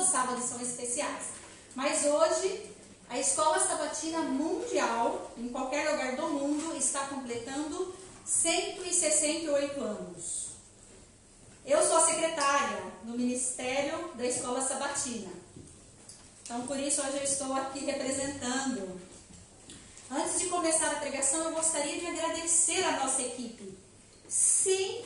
os sábados são especiais. Mas hoje, a Escola Sabatina Mundial, em qualquer lugar do mundo, está completando 168 anos. Eu sou a secretária do Ministério da Escola Sabatina. Então, por isso, hoje eu estou aqui representando. Antes de começar a pregação, eu gostaria de agradecer a nossa equipe. Sem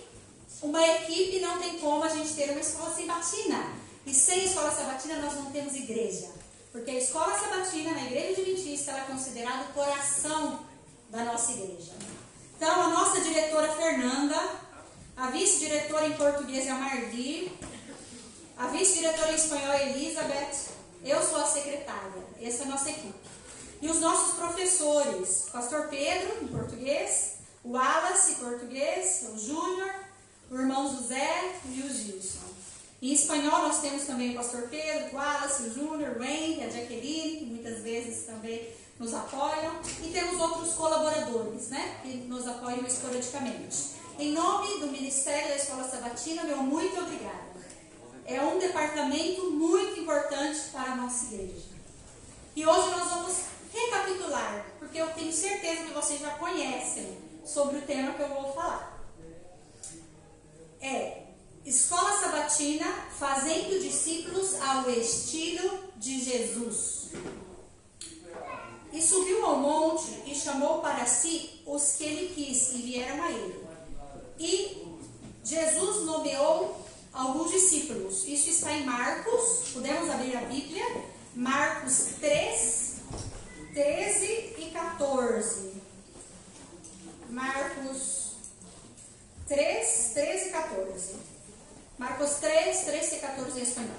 uma equipe, não tem como a gente ter uma escola sabatina. E sem escola sabatina, nós não temos igreja. Porque a escola sabatina, na igreja adventista, ela é considerada o coração da nossa igreja. Então, a nossa diretora Fernanda, a vice-diretora em português é a Marli, a vice-diretora em espanhol é Elizabeth, eu sou a secretária, essa é a nossa equipe. E os nossos professores, Pastor Pedro, em português, o Wallace, em português, o Júnior, o irmão José e o Gilson. Em espanhol nós temos também o Pastor Pedro, o Wallace, o Júnior, o Wayne, a Jaqueline, que muitas vezes também nos apoiam. E temos outros colaboradores, né, que nos apoiam esporadicamente. Em nome do Ministério da Escola Sabatina, meu muito obrigada. É um departamento muito importante para a nossa igreja. E hoje nós vamos recapitular, porque eu tenho certeza que vocês já conhecem sobre o tema que eu vou falar. Escola Sabatina fazendo discípulos ao estilo de Jesus. E subiu ao monte e chamou para si os que ele quis e vieram a ele. E Jesus nomeou alguns discípulos. Isso está em Marcos, podemos abrir a Bíblia, Marcos 3, 13 e 14. Marcos 3, 13 e 14. Marcos 3, 13 e 14 em espanhol.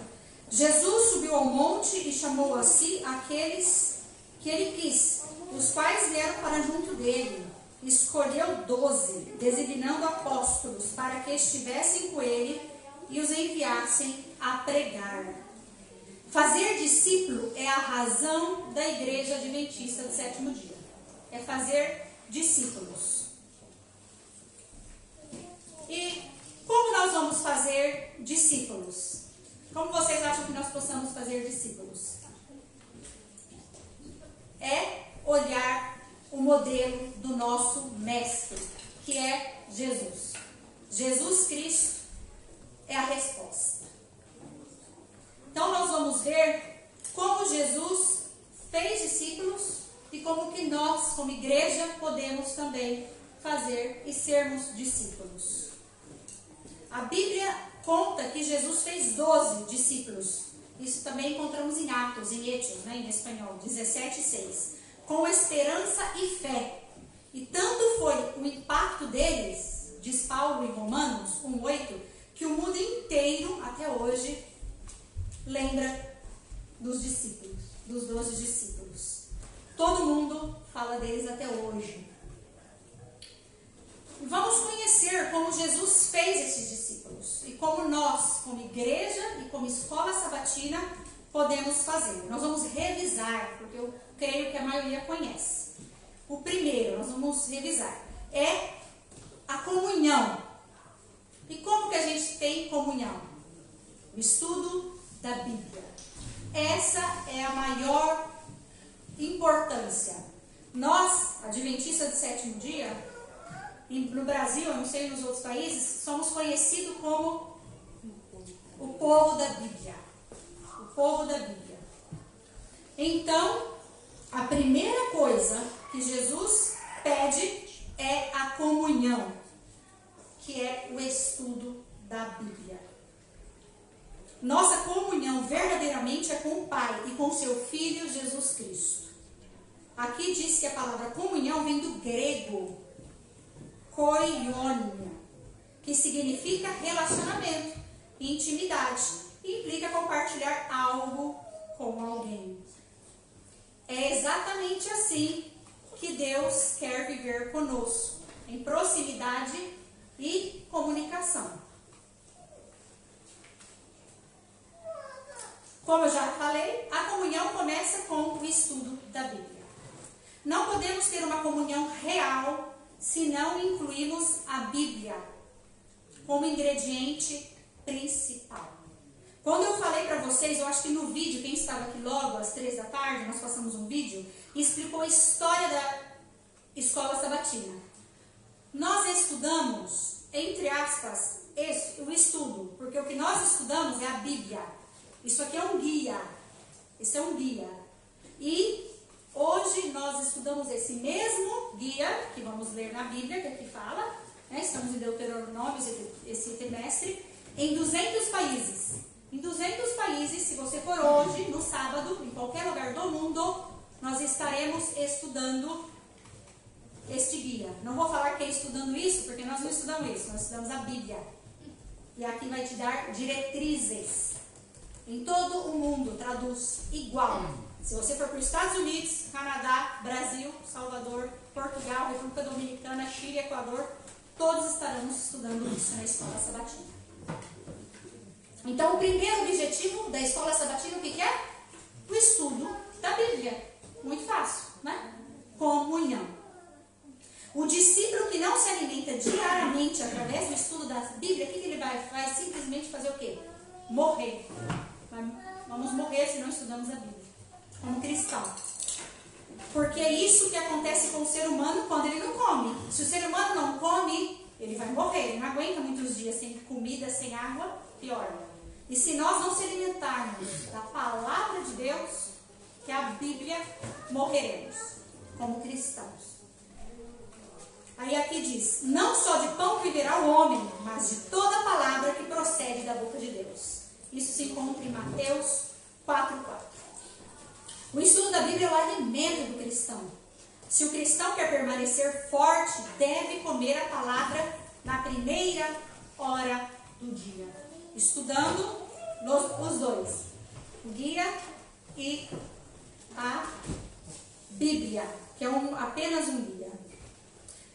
Jesus subiu ao monte e chamou a si aqueles que ele quis, os quais vieram para junto dele. Escolheu 12, designando apóstolos, para que estivessem com ele e os enviassem a pregar. Fazer discípulo é a razão da Igreja Adventista do Sétimo Dia. É fazer discípulos. E como nós vamos fazer discípulos? Como vocês acham que nós possamos fazer discípulos? É olhar o modelo do nosso mestre, que é Jesus. Jesus Cristo é a resposta. Então nós vamos ver como Jesus fez discípulos e como que nós, como igreja, podemos também fazer e sermos discípulos. A Bíblia conta que Jesus fez 12 discípulos. Isso também encontramos em Atos, em Hechos, né, em espanhol, 17:6. Com esperança e fé. E tanto foi o impacto deles, diz Paulo em Romanos 1:8, que o mundo inteiro, até hoje, lembra dos discípulos, dos 12 discípulos. Todo mundo fala deles até hoje. Vamos conhecer como Jesus fez esses discípulos e como nós, como igreja e como escola sabatina, podemos fazer. Nós vamos revisar, porque eu creio que a maioria conhece. O primeiro, nós vamos revisar, é a comunhão. E como que a gente tem comunhão? O estudo da Bíblia. Essa é a maior importância. Nós, adventistas do sétimo dia, no Brasil, eu não sei nos outros países, somos conhecidos como o povo da Bíblia. O povo da Bíblia. Então, a primeira coisa que Jesus pede é a comunhão, que é o estudo da Bíblia. Nossa comunhão verdadeiramente é com o Pai e com seu Filho Jesus Cristo. Aqui diz que a palavra comunhão vem do grego koinonia, que significa relacionamento, intimidade, e implica compartilhar algo com alguém. É exatamente assim que Deus quer viver conosco, em proximidade e comunicação. Como eu já falei, a comunhão começa com o estudo da Bíblia. Não podemos ter uma comunhão real se não incluirmos a Bíblia como ingrediente principal. Quando eu falei para vocês vocês, eu acho que no vídeo, quem estava aqui logo às 3 da tarde, nós passamos um vídeo e explicou a história da escola sabatina. Nós estudamos, entre aspas, o estudo, porque o que nós estudamos é a Bíblia. Isso aqui é um guia. Isso é um guia. E hoje nós estudamos esse mesmo guia, que vamos ler na Bíblia, que aqui fala, né? Estamos em Deuteronômio esse trimestre, em 200 países. Em 200 países, se você for hoje, no sábado, em qualquer lugar do mundo, nós estaremos estudando este guia. Não vou falar que é estudando isso, porque nós não estudamos isso, nós estudamos a Bíblia. E aqui vai te dar diretrizes. Em todo o mundo, traduz igual. Se você for para os Estados Unidos, Canadá, Brasil, Salvador, Portugal, República Dominicana, Chile, Equador, todos estaremos estudando isso na escola sabatina. Então, o primeiro objetivo da escola sabatina, o que é? O estudo da Bíblia. Muito fácil, né? Comunhão. O discípulo que não se alimenta diariamente através do estudo da Bíblia, o que ele vai? Vai simplesmente fazer o quê? Morrer. Vamos morrer se não estudamos a Bíblia, como cristão. Porque é isso que acontece com o ser humano quando ele não come. Se o ser humano não come, ele vai morrer. Ele não aguenta muitos dias sem comida, sem água, pior. E se nós não se alimentarmos da palavra de Deus, que é a Bíblia, morreremos como cristãos. Aí aqui diz, não só de pão viverá o homem, mas de toda palavra que procede da boca de Deus. Isso se encontra em Mateus 4:4. O estudo da Bíblia é o alimento do cristão. Se o cristão quer permanecer forte, deve comer a palavra na primeira hora do dia. Estudando os dois, o guia e a Bíblia, que é apenas um guia.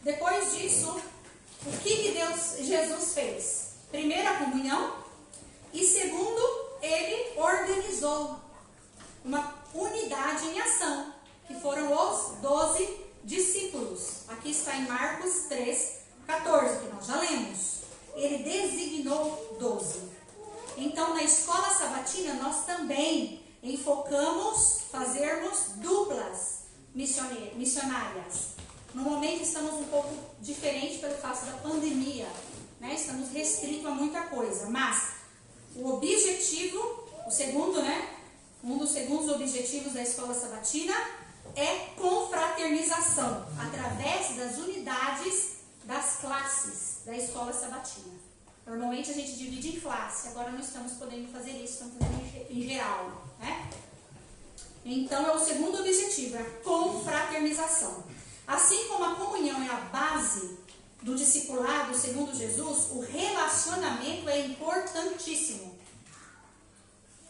Depois disso, o que Jesus fez? Primeiro, a comunhão. E segundo, ele organizou uma unidade em ação, que foram os 12 discípulos. Aqui está em Marcos 3:14, que nós já lemos. Ele designou 12. Então, na escola sabatina, nós também enfocamos fazermos duplas missionárias. No momento estamos um pouco diferente pelo fato da pandemia, né? Estamos restritos a muita coisa, mas o objetivo, o segundo, né? Um dos segundos objetivos da escola sabatina é confraternização, através das unidades das classes da escola sabatina. Normalmente a gente divide em classe, agora não estamos podendo fazer isso, estamos fazendo em geral, né? Então é o segundo objetivo, é a confraternização. Assim como a comunhão é a base do discipulado, segundo Jesus, o relacionamento é importantíssimo.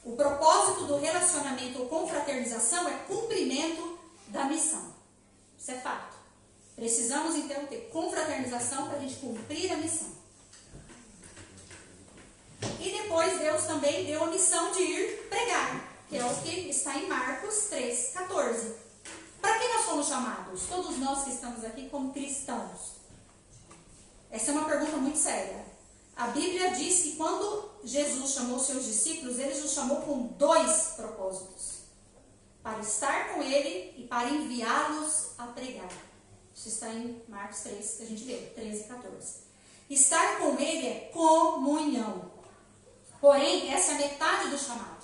O propósito do relacionamento ou confraternização é cumprimento da missão. Isso é fato. Precisamos então ter confraternização para a gente cumprir a missão. E depois Deus também deu a missão de ir pregar, que é o que está em Marcos 3:14. Para que nós fomos chamados? Todos nós que estamos aqui como cristãos. Essa é uma pergunta muito séria. A Bíblia diz que quando Jesus chamou seus discípulos, ele os chamou com 2 propósitos. Para estar com ele e para enviá-los a pregar. Isso está em Marcos 3, que a gente leu, 13:14. Estar com ele é comunhão. Porém, essa é a metade do chamado.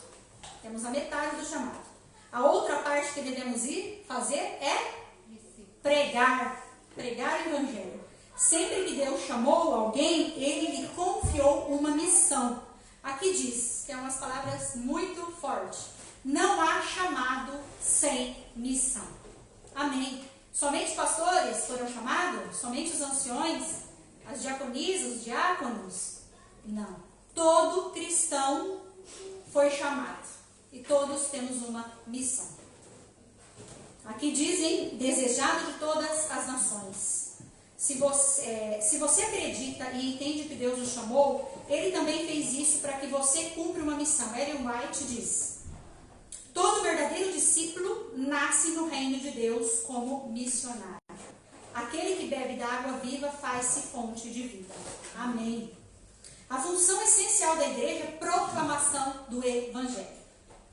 Temos a metade do chamado. A outra parte que devemos fazer é pregar o Evangelho. Sempre que Deus chamou alguém, ele lhe confiou uma missão. Aqui diz, que é umas palavras muito fortes, não há chamado sem missão. Amém. Somente pastores foram chamados? Somente os anciões? As diaconisas, os diáconos? Não. Todo cristão foi chamado. E todos temos uma missão. Aqui dizem, desejado de todas as nações. Se você acredita e entende que Deus o chamou, ele também fez isso para que você cumpra uma missão. Ellen White diz, todo verdadeiro discípulo nasce no reino de Deus como missionário. Aquele que bebe da água viva faz-se fonte de vida. Amém. A função essencial da igreja é proclamação do evangelho.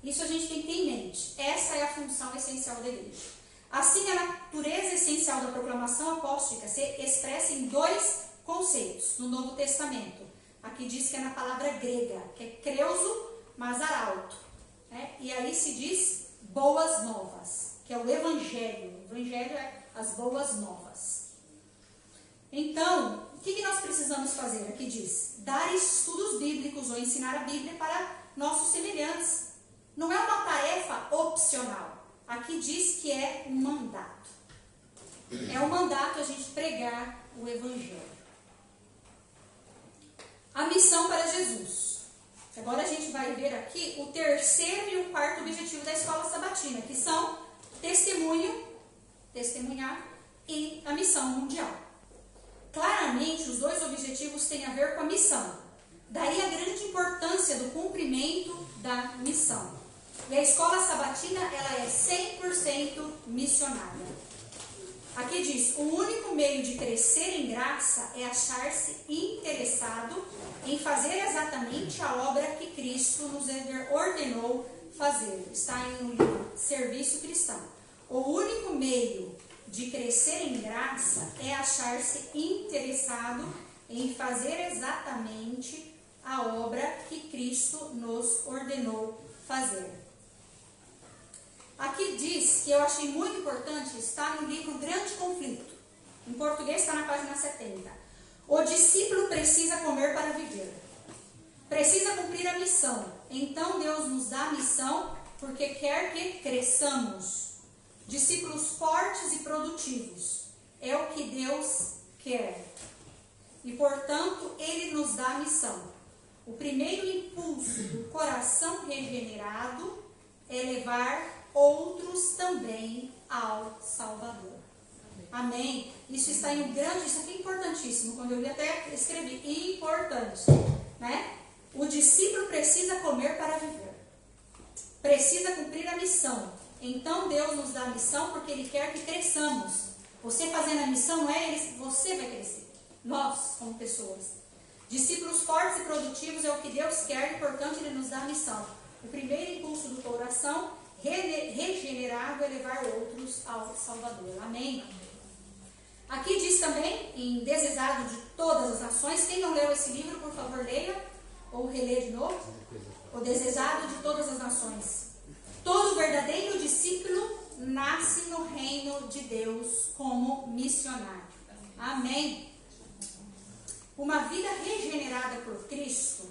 Isso a gente tem que ter em mente. Essa é a função essencial da igreja. Assim, a natureza essencial da proclamação apóstolica se expressa em dois conceitos no Novo Testamento. Aqui diz que é na palavra grega, que é kreuso, mas arauto. Né? E aí se diz boas novas, que é o evangelho. O evangelho é as boas novas. Então, o que nós precisamos fazer? Aqui diz, dar estudos bíblicos ou ensinar a Bíblia para nossos semelhantes. Não é uma tarefa opcional. Aqui diz que é um mandato. É um mandato a gente pregar o evangelho. A missão para Jesus. Agora a gente vai ver aqui o terceiro e o quarto objetivo da escola sabatina, que são testemunho, testemunhar e a missão mundial. Claramente, os dois objetivos têm a ver com a missão. Daí a grande importância do cumprimento da missão. E a escola sabatina, ela é 100% missionária. Aqui diz, o único meio de crescer em graça é achar-se interessado em fazer exatamente a obra que Cristo nos ordenou fazer. Está no livro Serviço Cristão. O único meio de crescer em graça é achar-se interessado em fazer exatamente a obra que Cristo nos ordenou fazer. Aqui diz, que eu achei muito importante, está no livro Grande Conflito. Em português está na página 70. O discípulo precisa comer para viver. Precisa cumprir a missão. Então Deus nos dá a missão porque quer que cresçamos. Discípulos fortes e produtivos. É o que Deus quer. E, portanto, Ele nos dá a missão. O primeiro impulso do coração regenerado é levar outros também ao Salvador. Amém? Isso está em um grande, isso aqui é importantíssimo. Quando eu li até escrevi, importante. Né? O discípulo precisa comer para viver. Precisa cumprir a missão. Então Deus nos dá a missão porque Ele quer que cresçamos. Você fazendo a missão não é Ele, você vai crescer. Nós, como pessoas. Discípulos fortes e produtivos é o que Deus quer e, portanto, Ele nos dá a missão. O primeiro impulso do coração regenerado é levar outros ao Salvador. Amém? Aqui diz também, em Desejado de Todas as Nações, quem não leu esse livro, por favor, leia, ou relê de novo. O Desejado de Todas as Nações. Todo verdadeiro discípulo nasce no reino de Deus como missionário. Amém? Uma vida regenerada por Cristo,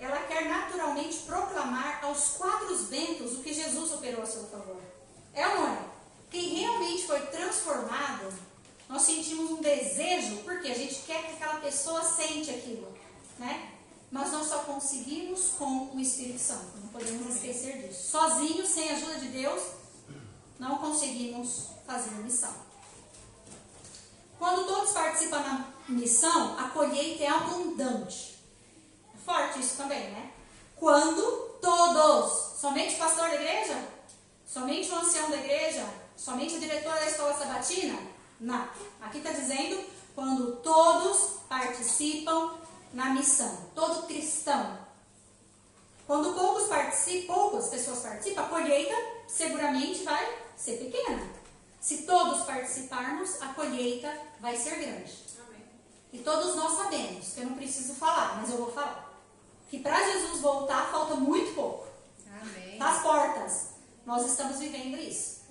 ela quer naturalmente proclamar aos quatro ventos o que Jesus operou a seu favor. É ou não é? Quem realmente foi transformado, nós sentimos um desejo, porque a gente quer que aquela pessoa sente aquilo, né? Mas nós só conseguimos com o Espírito Santo, não podemos esquecer disso. Sozinhos, sem a ajuda de Deus, não conseguimos fazer a missão. Quando todos participam na missão, a colheita é abundante. É forte isso também, né? Quando todos, somente o pastor da igreja? Somente o ancião da igreja? Somente o diretor da escola sabatina? Não. Aqui está dizendo quando todos participam na missão. Todo cristão. Quando poucas pessoas participam, a colheita seguramente vai ser pequena. Se todos participarmos, a colheita vai ser grande. Amém. E todos nós sabemos, que eu não preciso falar, mas eu vou falar, que para Jesus voltar falta muito pouco. Amém. Tá às portas. Nós estamos vivendo isso.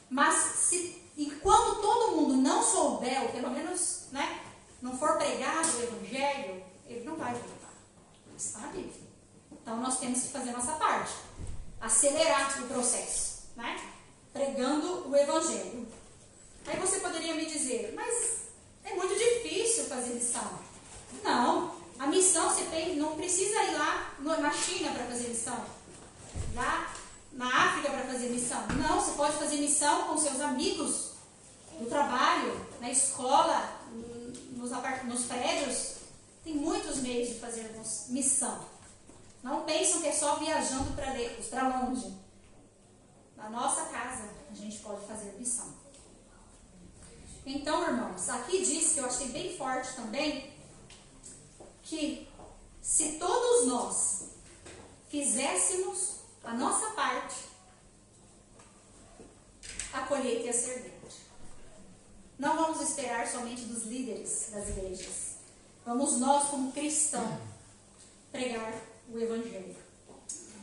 Mas enquanto todo mundo não souber, ou pelo menos, né, não for pregado o evangelho, ele não vai voltar. Sabe? Então nós temos que fazer a nossa parte. Acelerar o processo, né? Pregando o evangelho. Aí você poderia me dizer, mas é muito difícil fazer missão. Não, a missão você não precisa ir lá na China para fazer missão, lá na África para fazer missão. Não, você pode fazer missão com seus amigos no trabalho, na escola, nos prédios. Tem muitos meios de fazer missão. Não pensam que é só viajando para longe. Na nossa casa, a gente pode fazer missão. Então, irmãos, aqui diz que eu achei bem forte também, que se todos nós fizéssemos a nossa parte, a colheita ia ser grande. Não vamos esperar somente dos líderes das igrejas. Vamos nós, como cristãos, pregar o Evangelho.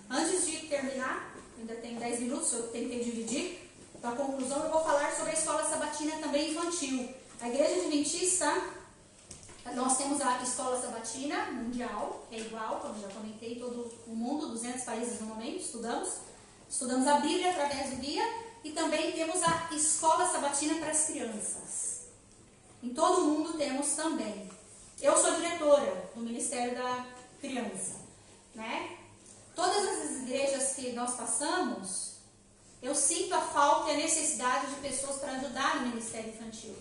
Antes de terminar, ainda tenho 10 minutos, eu tentei dividir. Para a conclusão, eu vou falar sobre a escola sabatina também infantil. A Igreja Adventista, nós temos a escola sabatina mundial, que é igual, como já comentei, em todo o mundo, 200 países no momento, estudamos a Bíblia através do guia, e também temos a escola sabatina para as crianças. Em todo o mundo temos também. Eu sou diretora do Ministério da Criança, né? Todas as igrejas que nós passamos, eu sinto a falta e a necessidade de pessoas para ajudar no Ministério Infantil.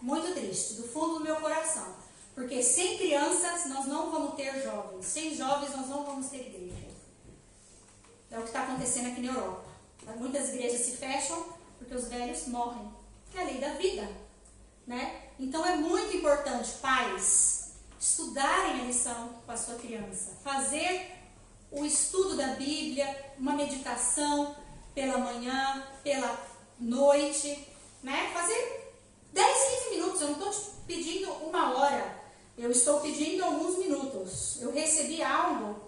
Muito triste, do fundo do meu coração. Porque sem crianças nós não vamos ter jovens. Sem jovens nós não vamos ter igreja. É o que está acontecendo aqui na Europa. Muitas igrejas se fecham porque os velhos morrem. Que é a lei da vida, né? Então é muito importante, pais, estudarem a lição com a sua criança. Fazer o estudo da Bíblia, uma meditação pela manhã, pela noite, né? Fazer 10, 15 minutos. Eu não estou te pedindo 1 hora. Eu estou pedindo alguns minutos. Eu recebi algo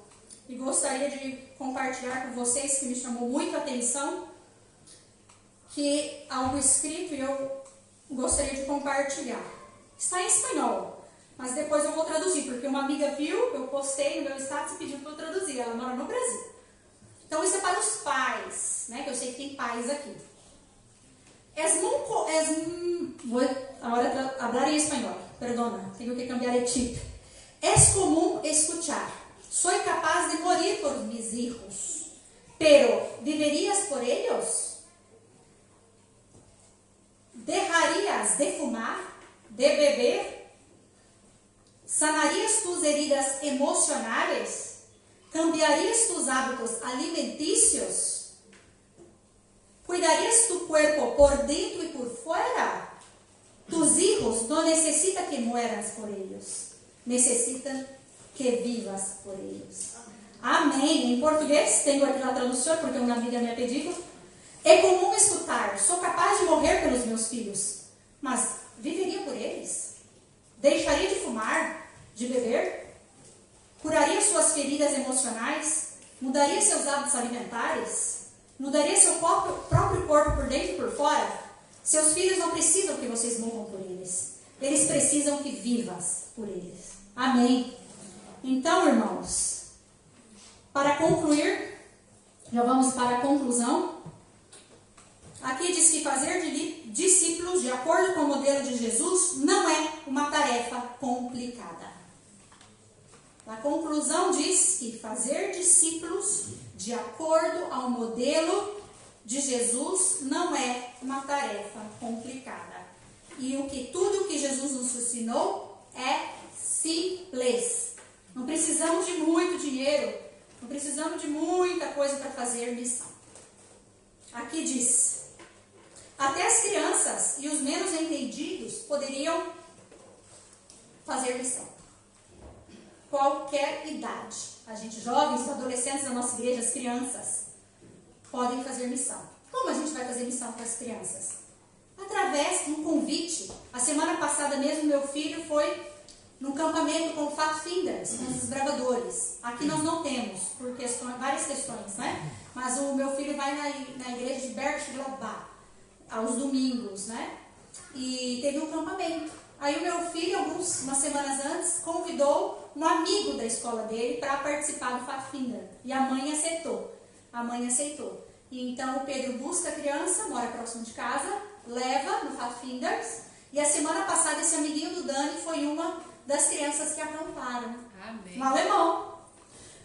e gostaria de compartilhar com vocês que me chamou muito a atenção, que algo escrito e eu gostaria de compartilhar. Está em espanhol, mas depois eu vou traduzir, porque uma amiga viu, eu postei no meu status e pediu para eu traduzir. Ela mora no Brasil. Então isso é para os pais, né? Que eu sei que tem pais aqui. Ahora hablar en español, perdona, tengo que cambiar el chip. Es común escuchar, soy capaz de morir por mis hijos, pero ¿viverías por ellos? ¿Dejarías de fumar, de beber? ¿Sanarías tus heridas emocionales? ¿Cambiarías tus hábitos alimenticios? ¿Cuidarías tu cuerpo por dentro y por fuera? Tus hijos no necesitan que mueras por ellos, necesitan que vivas por ellos. Amém. Em português, tenho aqui na tradução, porque uma amiga me pediu. É comum escutar, sou capaz de morrer pelos meus filhos, mas viveria por eles? Deixaria de fumar, de beber? Curaria suas feridas emocionais? Mudaria seus hábitos alimentares? Mudaria seu próprio corpo por dentro e por fora? Seus filhos não precisam que vocês morram por eles. Eles precisam que vivas por eles. Amém. Então, irmãos, para concluir, já vamos para a conclusão. Aqui diz que fazer discípulos de acordo com o modelo de Jesus não é uma tarefa complicada. A conclusão diz que fazer discípulos de acordo ao modelo de Jesus não é uma tarefa complicada. E tudo o que Jesus nos ensinou é simples. Não precisamos de muito dinheiro, não precisamos de muita coisa para fazer missão. Aqui diz: até as crianças e os menos entendidos poderiam fazer missão. Qualquer idade. A gente, jovens, adolescentes da nossa igreja, as crianças, podem fazer missão. Como a gente vai fazer missão para as crianças? Através de um convite. A semana passada mesmo, meu filho foi num campamento com Pathfinders, com os desbravadores. Aqui nós não temos, por várias questões, né? Mas o meu filho vai na igreja de Berchtesgaden, aos domingos, né? E teve um campamento. Aí o meu filho, umas semanas antes, convidou um amigo da escola dele para participar do Pathfinder. E a mãe aceitou. E então o Pedro busca a criança, mora próximo de casa, leva no Pathfinders. E a semana passada esse amiguinho do Dani foi uma das crianças que acamparam. Amém.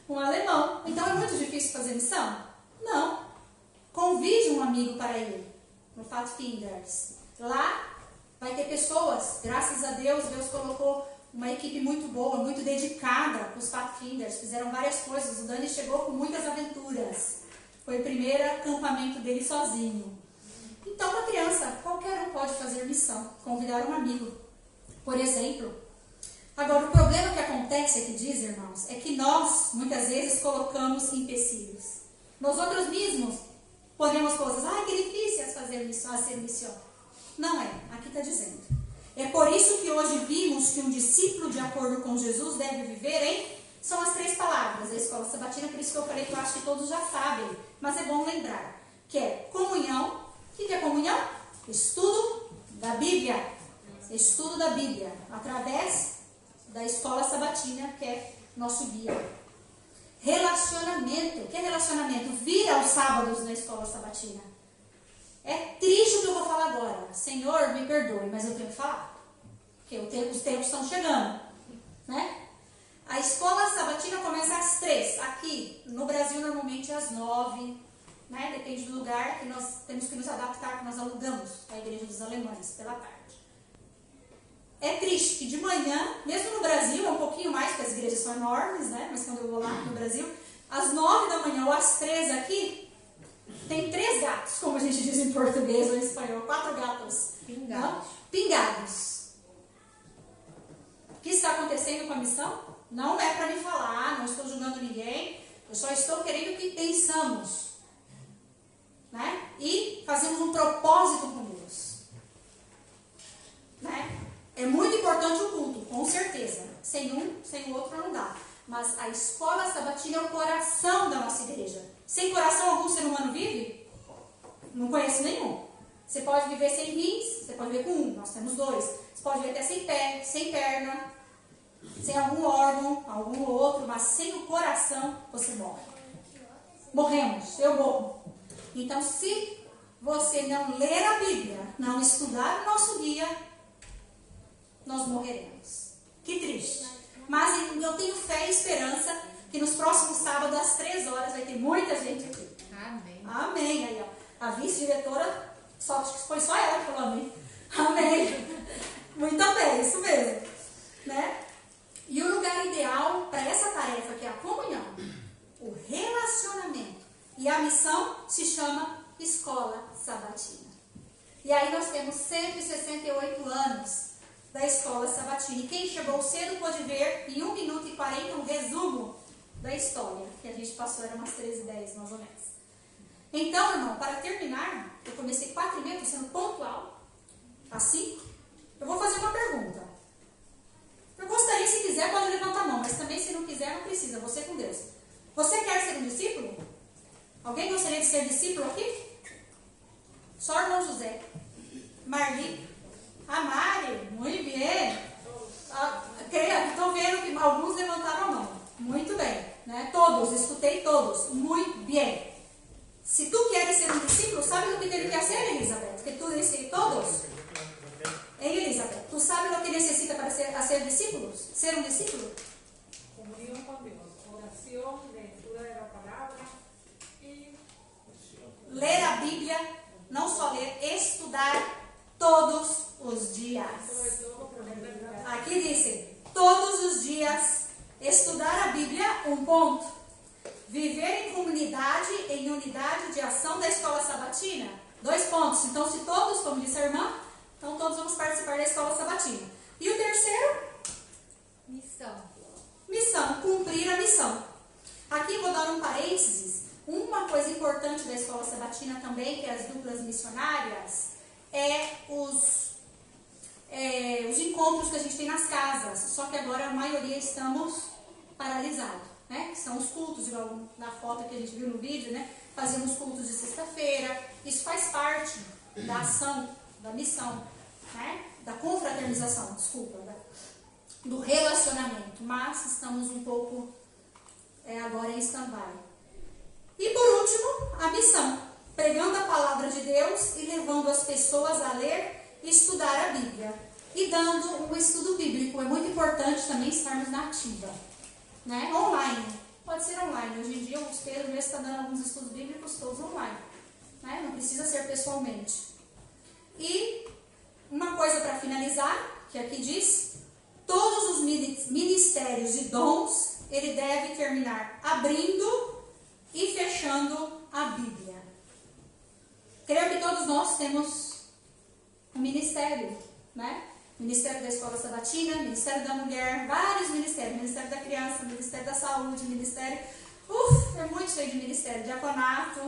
Um alemão. Então é muito difícil fazer missão? Não. Convide um amigo para ir no Pathfinders. Lá vai ter pessoas, graças a Deus, Deus colocou uma equipe muito boa, muito dedicada para os Pathfinders. Fizeram várias coisas. O Dani chegou com muitas aventuras. Foi o primeiro acampamento dele sozinho. Então, para criança, qualquer um pode fazer missão. Convidar um amigo. Por exemplo, Agora, o problema que acontece aqui, diz, irmãos, é que nós, muitas vezes, colocamos empecilhos. Nós outros mesmos ponemos coisas, que difícil é ser missionário. Não é, aqui está dizendo. É por isso que hoje vimos que um discípulo de acordo com Jesus deve viver em... São as 3 palavras da escola sabatina, por isso que eu falei que eu acho que todos já sabem, mas é bom lembrar, que é comunhão. O que é comunhão? Estudo da Bíblia. Estudo da Bíblia, através da escola sabatina, que é nosso guia. Relacionamento. O que é relacionamento? Vir aos sábados na escola sabatina. É triste o que eu vou falar agora. Senhor, me perdoe, mas eu tenho que falar. Porque os tempos estão chegando, né? A escola sabatina começa às 3. Aqui, no Brasil, normalmente às 9. Né? Depende do lugar que nós temos que nos adaptar, que nós alugamos a igreja dos alemães pela tarde. É triste que de manhã, mesmo no Brasil, é um pouquinho mais, porque as igrejas são enormes, né? Mas quando eu vou lá no Brasil, às 9 da manhã ou às 3 aqui, tem 3 gatos, como a gente diz em português ou em espanhol, 4 gatos. Pingados. Pingados. O que está acontecendo com a missão? Não é para me falar, não estou julgando ninguém, eu só estou querendo que pensamos, né? E fazemos um propósito com Deus, né? É muito importante o culto, com certeza. Sem um, sem o outro não dá. Mas a escola sabatina é o coração da nossa igreja. Sem coração algum ser humano vive? Não conheço nenhum. Você pode viver sem rins, você pode viver com um, nós temos 2. Você pode viver até sem pé, sem perna, sem algum órgão, algum outro, mas sem o coração você morre. Morremos, eu morro. Então, se você não ler a Bíblia, não estudar o nosso guia, nós morreremos. Que triste. Mas eu tenho fé e esperança que nos próximos sábados, às 3 horas, vai ter muita gente aqui. Amém. Amém. Aí, ó, a vice-diretora, foi só ela que falou amém. Amém. Muito bem, isso mesmo. Né? E o lugar ideal para essa tarefa, que é a comunhão, o relacionamento e a missão, se chama Escola Sabatina. E aí nós temos 168 anos da Escola Sabatina. E quem chegou cedo pode ver em 1 minuto e 40 um resumo da história que a gente passou, era umas 13h10 mais ou menos. Então, irmão, para terminar, eu comecei 4h30, estou sendo pontual, às 5. Eu vou fazer uma pergunta. Eu gostaria, se quiser, pode levantar a mão, mas também se não quiser, não precisa, você com Deus. Você quer ser um discípulo? Alguém gostaria de ser discípulo aqui? Só o irmão José. Marli. A Mari, muito bem. Estou vendo que alguns levantaram a mão. Muito bem. Né? Todos, escutei todos. Muito bem. Se tu queres ser um discípulo, sabe o que ele quer ser, Elizabeth? Porque tu disse todos. Ei, Elizabeth, tu sabe o que necessita para ser discípulo? Ser um discípulo? Comunión con Dios, oración, lectura de la palabra y ler a Bíblia, não só ler, estudar todos os dias. sobre todo poner Aqui disse, todos os dias, estudar a Bíblia, um ponto. Viver em comunidade, em unidade de ação da escola sabatina, 2 pontos. Então, se todos, como disse a irmã, então todos vamos participar da escola sabatina. E o terceiro? Missão. Missão, cumprir a missão. Aqui vou dar um parênteses. Uma coisa importante da escola sabatina também, que é as duplas missionárias, é os encontros que a gente tem nas casas. Só que agora a maioria estamos paralisados, né? Que são os cultos, igual na foto que a gente viu no vídeo, né? Fazemos cultos de sexta-feira. Isso faz parte da ação, da missão, né? Da confraternização, do relacionamento. Mas estamos um pouco agora em stand-by. E por último, a missão. Pregando a palavra de Deus e levando as pessoas a ler e estudar a Bíblia. E dando um estudo bíblico. É muito importante também estarmos na ativa. Né? Online. Pode ser online. Hoje em dia o Pedro mesmo está dando alguns estudos bíblicos todos online. Né? Não precisa ser pessoalmente. E uma coisa para finalizar, que aqui diz, todos os ministérios e dons, ele deve terminar abrindo e fechando a Bíblia. Creio que todos nós temos um ministério, né? Ministério da Escola Sabatina, Ministério da Mulher, vários ministérios, Ministério da Criança, Ministério da Saúde, Ministério, é muito cheio de ministério, diaconato,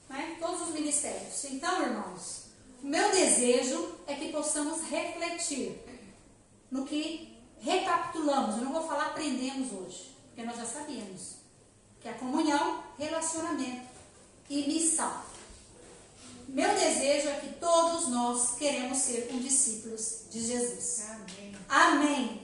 né? Todos os ministérios. Então, irmãos, o meu desejo é que possamos refletir no que recapitulamos. Eu não vou falar aprendemos hoje, porque nós já sabíamos que é comunhão, relacionamento e missão. Meu desejo é que todos nós queremos ser discípulos de Jesus. Amém. Amém.